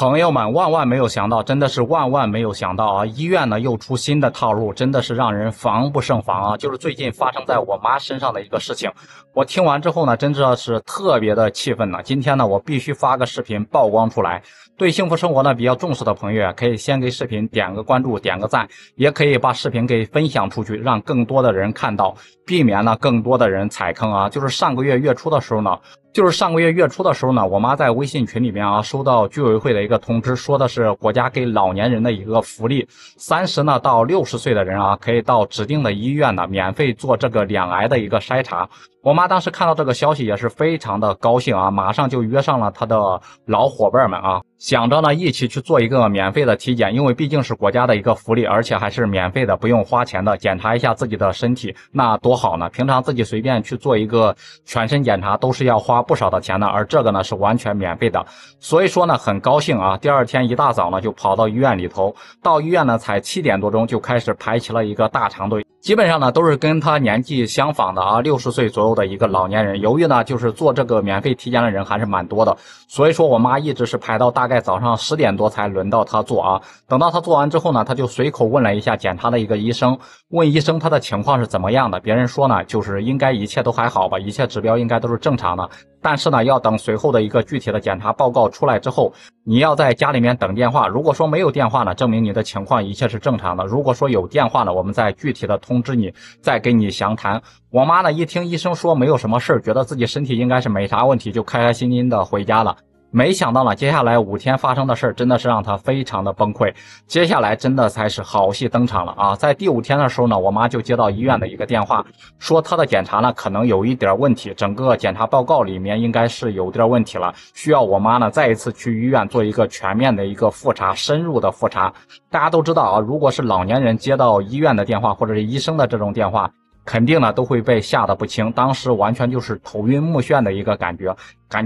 朋友们，万万没有想到，真的是万万没有想到啊！医院呢又出新的套路，真的是让人防不胜防啊！就是最近发生在我妈身上的一个事情，我听完之后呢，真的是特别的气愤呢。今天呢，我必须发个视频曝光出来。对幸福生活呢比较重视的朋友可以先给视频点个关注，点个赞，也可以把视频给分享出去，让更多的人看到，避免呢更多的人踩坑啊！就是上个月月初的时候呢。我妈在微信群里面啊，收到居委会的一个通知，说的是国家给老年人的一个福利，30呢到60岁的人啊，可以到指定的医院呢免费做这个两癌的一个筛查。我妈当时看到这个消息也是非常的高兴啊，马上就约上了她的老伙伴们啊，想着呢一起去做一个免费的体检，因为毕竟是国家的一个福利，而且还是免费的，不用花钱的，检查一下自己的身体，那多好呢！平常自己随便去做一个全身检查都是要花不少的钱的，而这个呢是完全免费的，所以说呢很高兴啊。第二天一大早呢就跑到医院里头，到医院呢才7点多钟就开始排起了一个大长队，基本上呢都是跟他年纪相仿的啊，60岁左右的一个老年人。由于呢就是做这个免费体检的人还是蛮多的，所以说我妈一直是排到大概早上10点多才轮到她做啊。等到她做完之后呢，她就随口问了一下检查的一个医生，问医生他的情况是怎么样的。别人说呢就是应该一切都还好吧，一切指标应该都是正常的，但是呢要等随后的一个具体的检查报告出来之后，你要在家里面等电话。如果说没有电话呢，证明你的情况一切是正常的；如果说有电话呢，我们再具体的通知你，再给你详谈。我妈呢一听医生说没有什么事，觉得自己身体应该是没啥问题，就开开心心的回家了。没想到呢，接下来5天发生的事真的是让她非常的崩溃。接下来真的才是好戏登场了啊！在第5天的时候呢，我妈就接到医院的一个电话，说她的检查呢可能有一点问题，整个检查报告里面应该是有点问题了，需要我妈呢再一次去医院做一个全面的一个复查，深入的复查。大家都知道啊，如果是老年人接到医院的电话或者是医生的这种电话，肯定呢都会被吓得不轻，当时完全就是头晕目眩的一个感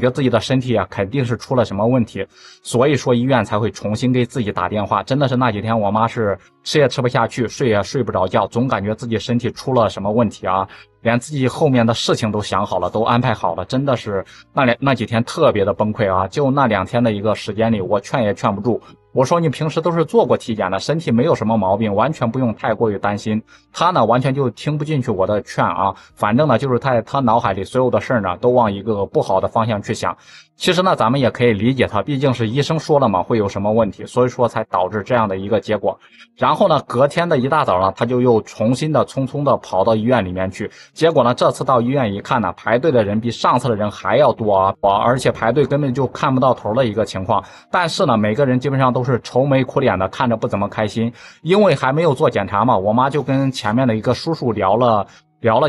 觉自己的身体啊肯定是出了什么问题，所以说医院才会重新给自己打电话。真的是那几天我妈是吃也吃不下去，睡也睡不着觉，总感觉自己身体出了什么问题啊，连自己后面的事情都想好了，都安排好了，真的是那几天特别的崩溃啊。就那2天的一个时间里，我劝也劝不住，我说你平时都是做过体检的，身体没有什么毛病，完全不用太过于担心。他呢完全就听不进去我的劝啊，反正呢就是他脑海里所有的事呢都往一个不好的方向去想。其实呢咱们也可以理解他，毕竟是医生说了嘛会有什么问题，所以说才导致这样的一个结果。然后呢隔天的一大早呢，他就又重新的匆匆的跑到医院里面去，结果呢这次到医院一看呢，排队的人比上次的人还要多啊，而且排队根本就看不到头的一个情况。但是呢每个人基本上都是愁眉苦脸的，看着不怎么开心。因为还没有做检查嘛，我妈就跟前面的一个叔叔聊了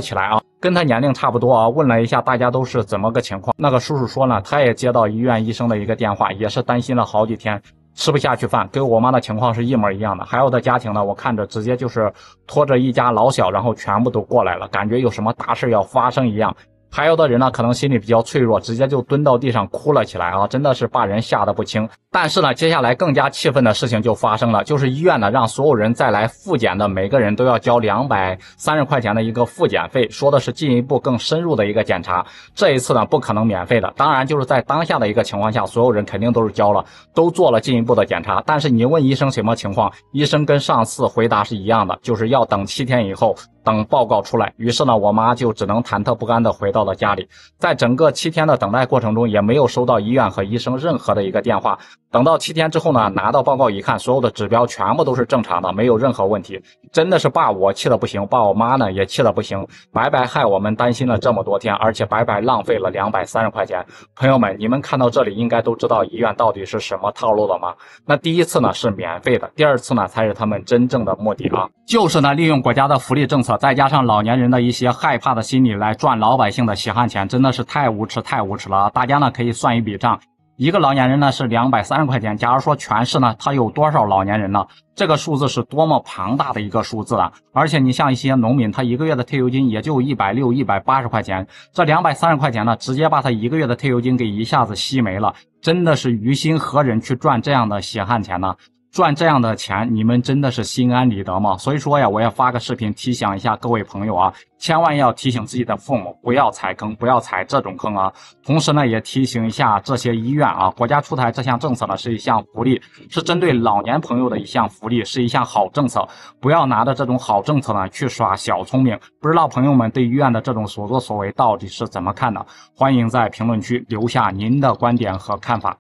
起来啊，跟他年龄差不多啊，问了一下大家都是怎么个情况。那个叔叔说呢，他也接到医院医生的一个电话，也是担心了好几天，吃不下去饭，跟我妈的情况是一模一样的。还有的家庭呢，我看着直接就是拖着一家老小，然后全部都过来了，感觉有什么大事要发生一样。还有的人呢可能心里比较脆弱，直接就蹲到地上哭了起来啊，真的是把人吓得不轻。但是呢接下来更加气愤的事情就发生了，就是医院呢让所有人再来复检的每个人都要交230块钱的一个复检费，说的是进一步更深入的一个检查。这一次呢不可能免费的，当然就是在当下的一个情况下，所有人肯定都是交了，都做了进一步的检查。但是你问医生什么情况，医生跟上次回答是一样的，就是要等7天以后，等报告出来。于是呢我妈就只能忐忑不安的回到了家里。在整个7天的等待过程中，也没有收到医院和医生任何的一个电话。等到7天之后呢，拿到报告一看，所有的指标全部都是正常的，没有任何问题。真的是把我气得不行，把我妈呢也气得不行，白白害我们担心了这么多天，而且白白浪费了230块钱。朋友们，你们看到这里应该都知道医院到底是什么套路了吗？那第一次呢是免费的，第二次呢才是他们真正的目的啊，就是呢利用国家的福利政策，再加上老年人的一些害怕的心理来赚老百姓的血汗钱，真的是太无耻了啊！大家呢可以算一笔账，一个老年人呢是230块钱，假如说全市呢他有多少老年人呢？这个数字是多么庞大的一个数字啊！而且你像一些农民，他一个月的退休金也就160、180块钱，这230块钱呢直接把他一个月的退休金给一下子吸没了，真的是于心何忍去赚这样的血汗钱呢？赚这样的钱，你们真的是心安理得吗？所以说呀，我要发个视频提醒一下各位朋友啊，千万要提醒自己的父母不要踩坑，不要踩这种坑啊。同时呢，也提醒一下这些医院啊，国家出台这项政策呢是一项福利，是针对老年朋友的一项福利，是一项好政策。不要拿着这种好政策呢去耍小聪明。不知道朋友们对医院的这种所作所为到底是怎么看的？欢迎在评论区留下您的观点和看法。